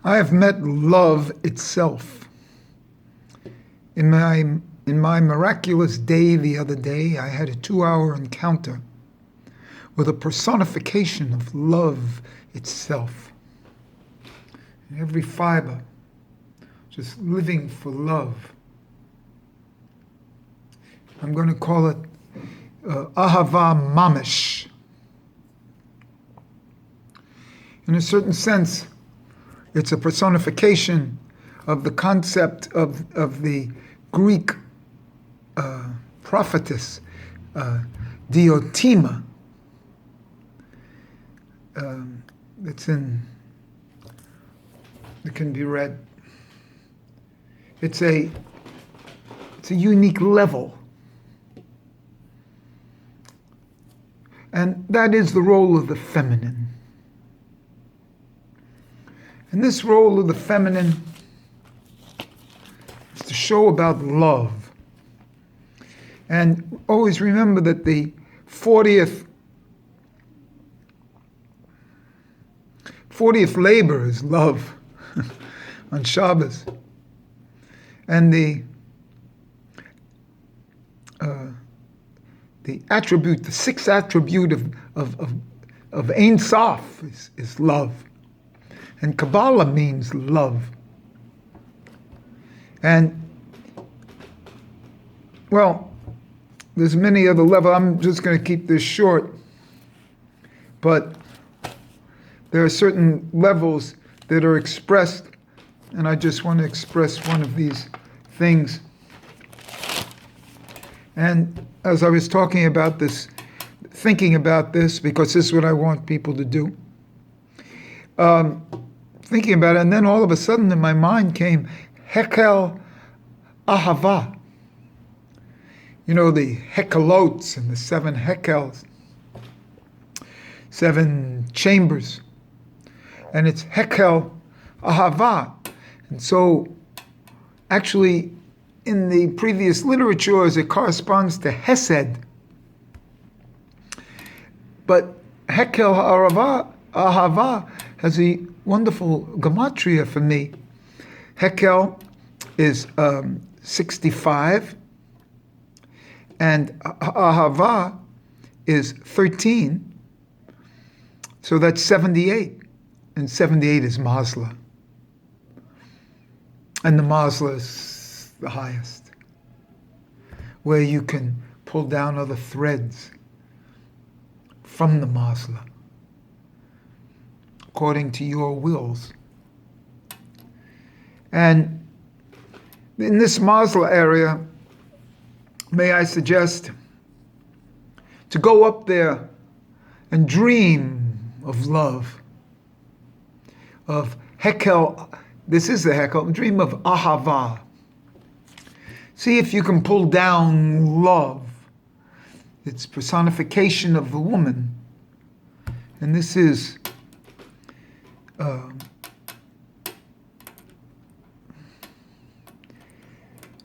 I have met love itself. In my miraculous day the other day, I had a 2-hour encounter with a personification of love itself. In every fiber, just living for love. I'm going to call it Ahava Mamish. In a certain sense, it's a personification of the concept of the Greek prophetess Diotima. It can be read. It's a unique level. And that is the role of the feminine. And this role of the feminine is to show about love. And always remember that the 40th labor is love on Shabbos. And the attribute, the sixth attribute of Ein Sof is love. And Kabbalah means love. And, well, there's many other levels. I'm just going to keep this short. But there are certain levels that are expressed, and I just want to express one of these things. And as I was talking about this, thinking about this, because this is what I want people to do, thinking about it, and then all of a sudden in my mind came Hekel Ahava. You know, the Hekalotes and the 7 Hekels, 7 chambers. And it's Hekel Ahava. And so, actually, in the previous literatures, it corresponds to Hesed. But Hekel Ahava has a wonderful gematria for me. Hekel is 65, and Ahava is 13, so that's 78, and 78 is Masla. And the Masla is the highest, where you can pull down other threads from the Masla, according to your wills. And in this Masla area, may I suggest to go up there and dream of love, of Hekel. This is the Hekel. Dream of Ahava. See if you can pull down love. It's personification of the woman. And this is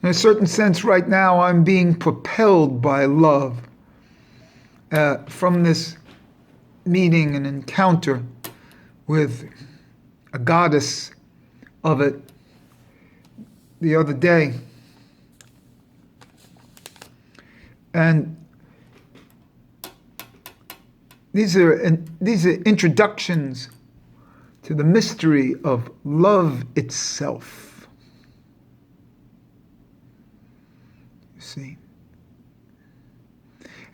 in a certain sense, right now, I'm being propelled by love from this meeting and encounter with a goddess of it the other day. And these are introductions to the mystery of love itself. See,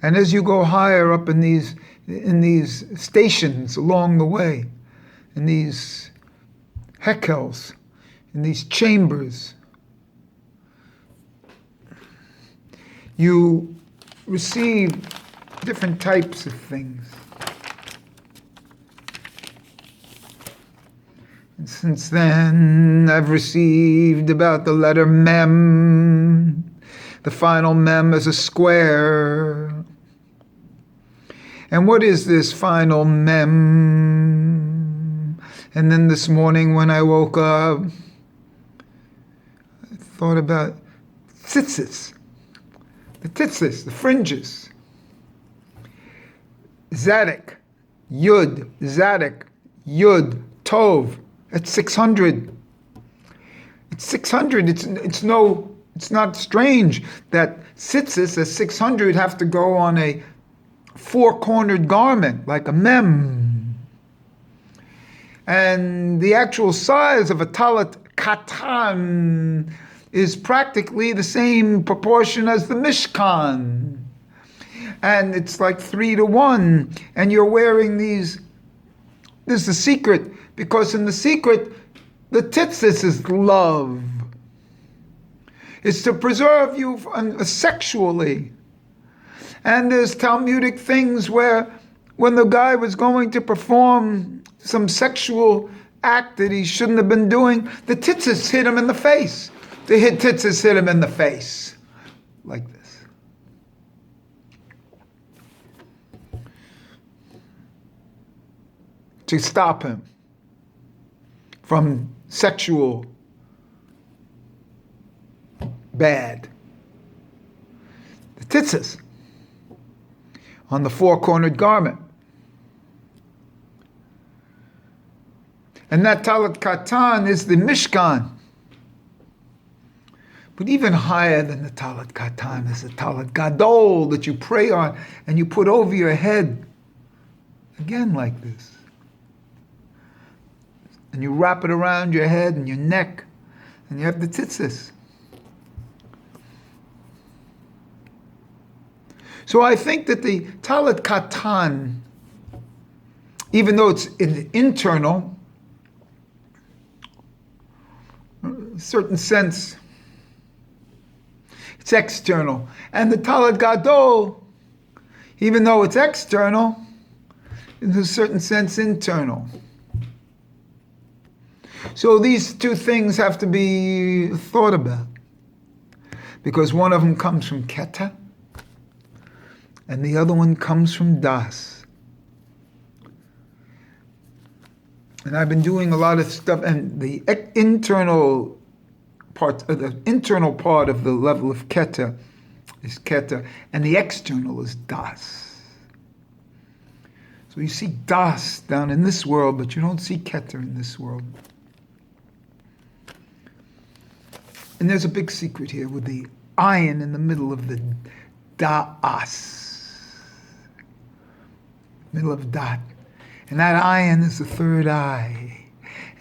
and as you go higher up in these stations along the way, in these hekels, in these chambers, you receive different types of things. And since then, I've received about the letter Mem. The final mem is a square. And what is this final mem? And then this morning when I woke up, I thought about tzitzis, the fringes. Zadok, Yud, Tov, That's 600. It's 600. It's not strange that tzitzis as 600 have to go on a four-cornered garment, like a mem. And the actual size of a talit katan is practically the same proportion as the Mishkan. And it's like 3-to-1. And you're wearing these. This is the secret, because in the secret, the tzitzis is love. It's to preserve you sexually. And there's Talmudic things where when the guy was going to perform some sexual act that he shouldn't have been doing, the tzitzis hit him in the face. The tzitzis hit him in the face. Like this. To stop him from sexual bad. The tzitzis on the four-cornered garment. And that talit katan is the Mishkan. But even higher than the talit katan is the talit gadol that you pray on and you put over your head. Again like this. And you wrap it around your head and your neck. And you have the tzitzis. So I think that the talit katan, even though it's internal, in a certain sense, it's external. And the talit gadol, even though it's external, in a certain sense internal. So these two things have to be thought about. Because one of them comes from Keta, and the other one comes from Das. And I've been doing a lot of stuff, and the internal part of the level of Keta is Keta, and the external is Das. So you see Das down in this world, but you don't see Keta in this world. And there's a big secret here with the ayin in the middle of the da'as. Middle of dot. And that ayin is the third eye.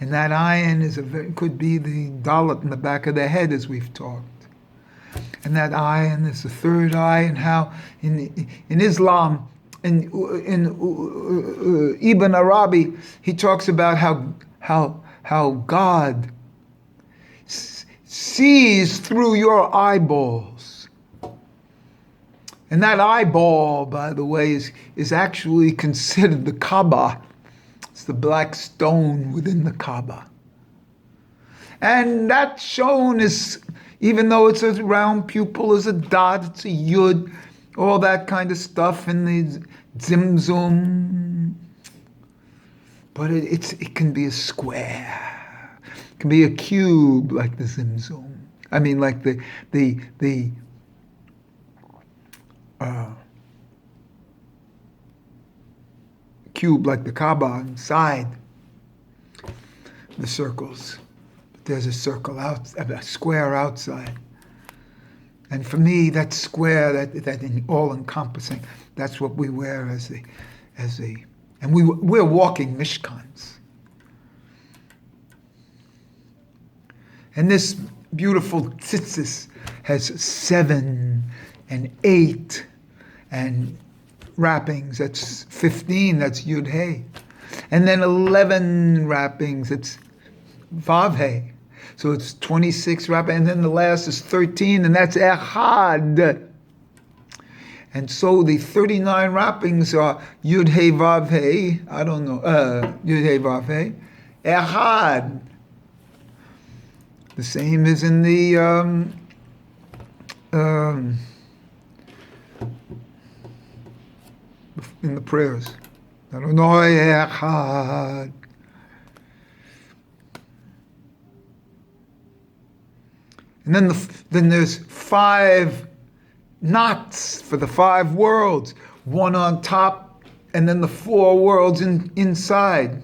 And that ayin could be the dalit in the back of the head, as we've talked. And that ayin is the third eye, and how in Islam, in Ibn Arabi, he talks about how God sees through your eyeballs. And that eyeball, by the way, is actually considered the Kaaba. It's the black stone within the Kaaba. And that shown is, even though it's a round pupil, is a dot, it's a yud, all that kind of stuff in the zimzum. But it can be a square. It can be a cube like the zimzum. I mean, like the cube like the Kaaba inside the circles. But there's a circle a square outside. And for me, that square, that all-encompassing, that's what we wear and we're walking mishkans. And this beautiful tzitzis has 7 and 8 and wrappings, that's 15, that's Yud Hey. And then 11 wrappings, it's Vav Hey. So it's 26 wrappings, and then the last is 13, and that's Echad. And so the 39 wrappings are Yud Hey Vav Hey, I don't know, Yud Hey Vav Hey, Echad. The same as in the prayers. Adonai Echad. And then there's 5 knots for the 5 worlds, one on top, and then the 4 worlds inside.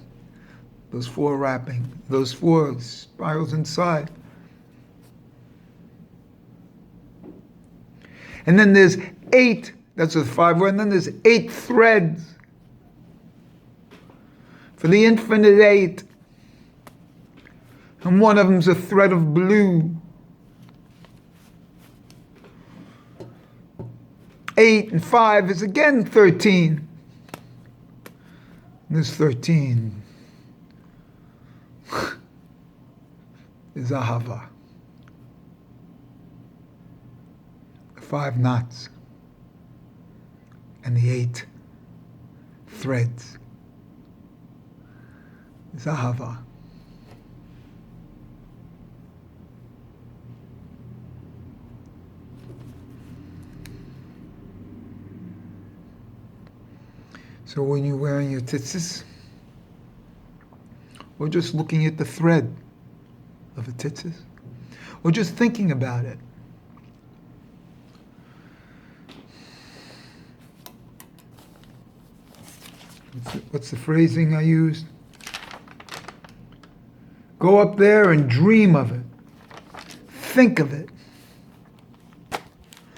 those four wrapping, those four spirals inside. And then there's 8, that's the 5 word, and then there's 8 threads for the infinite 8. And one of them's a thread of blue. 8 and 5 is again 13. And this 13 is Ahava. 5 knots and the 8 threads is Ahava. So when you're wearing your tzitzis, or just looking at the thread of a tzitzis, or just thinking about it, what's the phrasing I used? Go up there and dream of it. Think of it.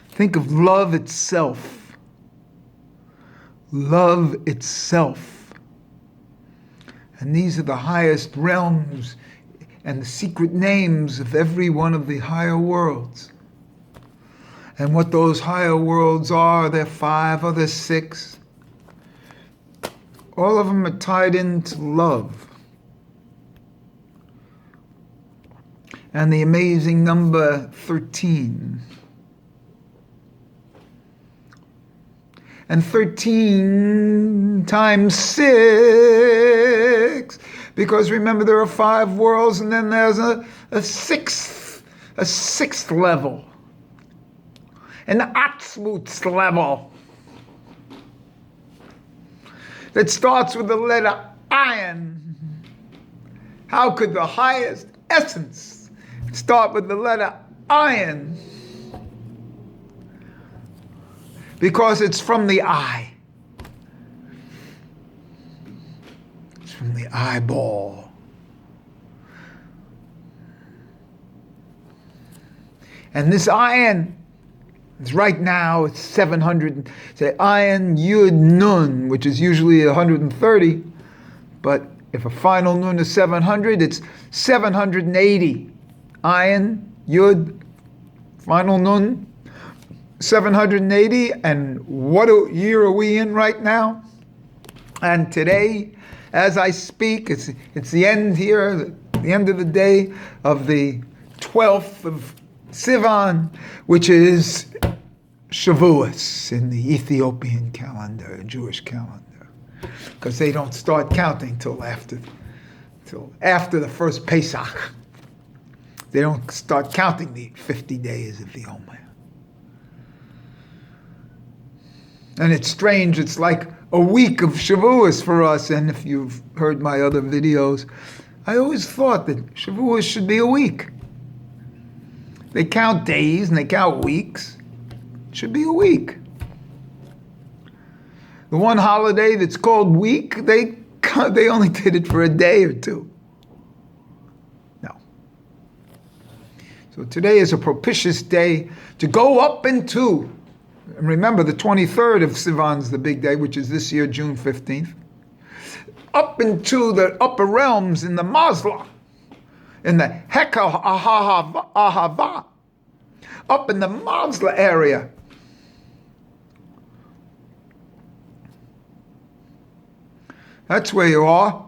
Think of love itself. Love itself. And these are the highest realms and the secret names of every one of the higher worlds. And what those higher worlds are, they're 5 or they're 6. All of them are tied into love. And the amazing number 13. And 13 times 6, because remember there are 5 worlds and then there's a sixth level, an Atzmutz level that starts with the letter Ayin. How could the highest essence start with the letter Ayin? Because it's from the eye. It's from the eyeball. And this Ayin, it's right now, it's 700, say Ayin Yud Nun, which is usually 130, but if a final Nun is 700, it's 780. Ayin Yud, final Nun, 780, and what year are we in right now? And today, as I speak, it's the end here, the end of the day of the 12th of Sivan, which is Shavuos in the Ethiopian calendar, Jewish calendar, because they don't start counting till after the first Pesach. They don't start counting the 50 days of the Omer. And it's strange, it's like a week of Shavuos for us, and if you've heard my other videos, I always thought that Shavuos should be a week. They count days and they count weeks. It should be a week. The one holiday that's called week, they only did it for a day or two. No. So today is a propitious day to go up into, and remember, the 23rd of Sivan's the big day, which is this year, June 15th. Up into the upper realms in the Mazla, in the Heka Ahava, up in the Mazla area. That's where you are.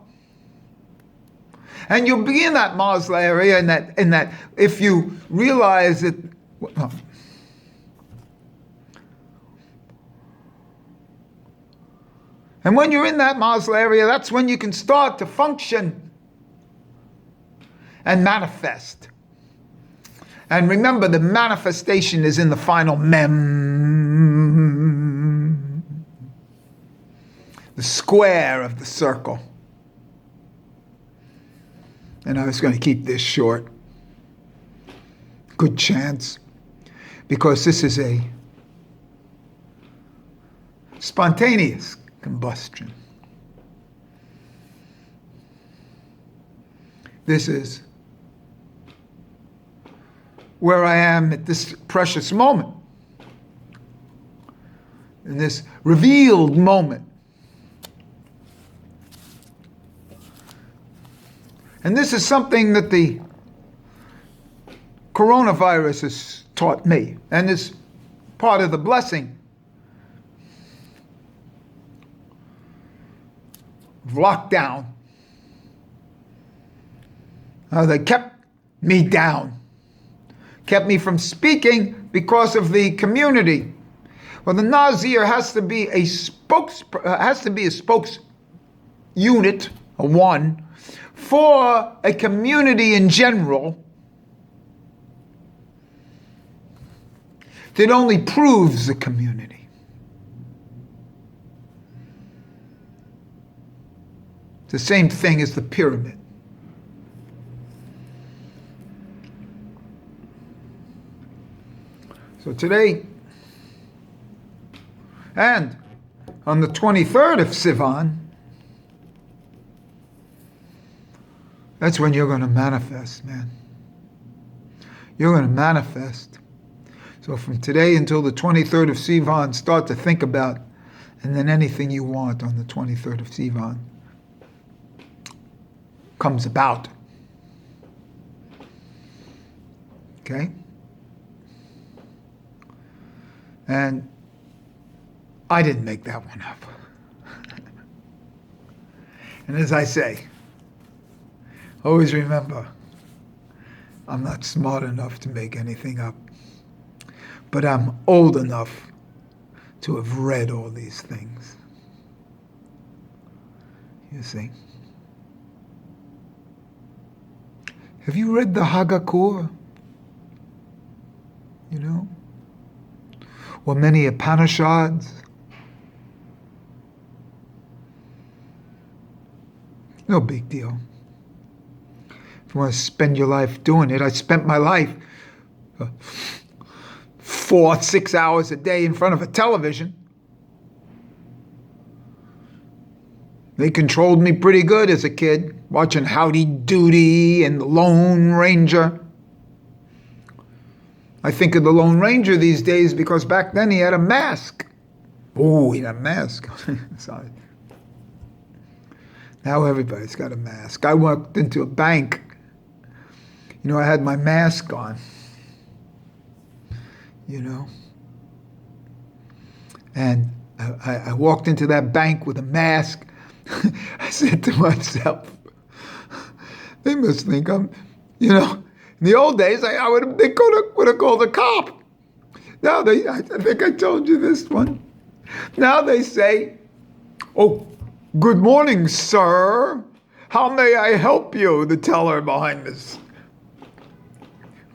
And you'll be in that Mazla area, in that if you realize that, well, and when you're in that Mazla area, that's when you can start to function and manifest. And remember, the manifestation is in the final mem, the square of the circle. And I was going to keep this short. Good chance, because this is a spontaneous combustion. this is where I am at this precious moment, in this revealed moment. And this is something that the coronavirus has taught me, and is part of the blessing of lockdown. They kept me down, kept me from speaking because of the community. Well, the Nazir has to be a spokes unit, a one, for a community in general. That only proves the community. It's the same thing as the pyramid. So today, and on the 23rd of Sivan, that's when you're going to manifest, man. You're going to manifest. So from today until the 23rd of Sivan, start to think about, and then anything you want on the 23rd of Sivan comes about. Okay? And I didn't make that one up. And as I say, always remember, I'm not smart enough to make anything up. But I'm old enough to have read all these things. You see? Have you read the Haggadah? You know? Or many Upanishads? No big deal. If you want to spend your life doing it, I spent my life 4-6 hours a day in front of a television. They controlled me pretty good as a kid, watching Howdy Doody and the Lone Ranger. I think of the Lone Ranger these days because back then he had a mask. Oh, he had a mask. Sorry. Now everybody's got a mask. I walked into a bank. You know, I had my mask on. You know? And I walked into that bank with a mask. I said to myself, they must think I'm, you know, in the old days, they would have called a cop. Now I think I told you this one. Now they say, oh, good morning, sir. How may I help you? The teller behind this